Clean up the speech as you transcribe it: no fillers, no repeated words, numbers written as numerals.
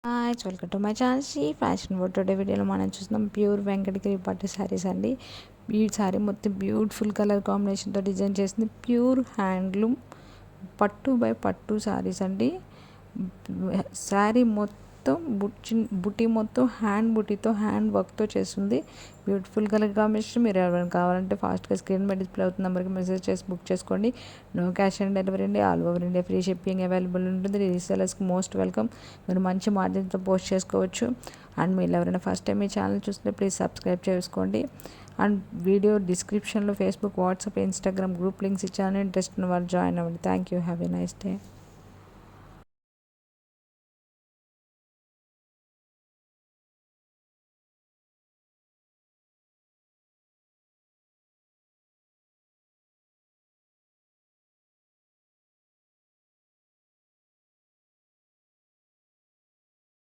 Hi welcome to my channel Shri fashion world. Today వీడియోలో మనం చూస్తున్నాం ప్యూర్ వెంకటగిరి పట్టు శారీస్ అండి. ఈ శారీ మొత్తం బ్యూటిఫుల్ కలర్ కాంబినేషన్తో డిజైన్ చేసింది. ప్యూర్ హ్యాండ్లూమ్ పట్టు బై పట్టు శారీస్ అండి. శారీ మొత్తం బుటీ మొత్తం హ్యాండ్ బుటీతో హ్యాండ్ వర్క్తో చేస్తుంది. Beautiful colour combination. మీరు ఎవరైనా కావాలంటే ఫాస్ట్గా స్క్రీన్ మీద డిస్ప్లే అవుతున్న నెంబర్కి మెసేజ్ చేసి బుక్ చేసుకోండి. నో క్యాష్ ఆన్ డెలివరీ అండి. All over India free shipping available ఉంటుంది. రీసెలర్స్కి మోస్ట్ వెల్కమ్. మీరు మంచి మార్జిన్తో పోస్ట్ చేసుకోవచ్చు. అండ్ మీరు ఎవరైనా ఫస్ట్ టైం మీ ఛానల్ చూస్తే ప్లీజ్ సబ్స్క్రైబ్ చేసుకోండి. అండ్ వీడియో డిస్క్రిప్షన్లో Facebook, WhatsApp, Instagram group links ఇచ్చాను. ఇంట్రెస్ట్ ఉన్న వాళ్ళు జాయిన్ అవ్వండి. Thank you. Have a nice day.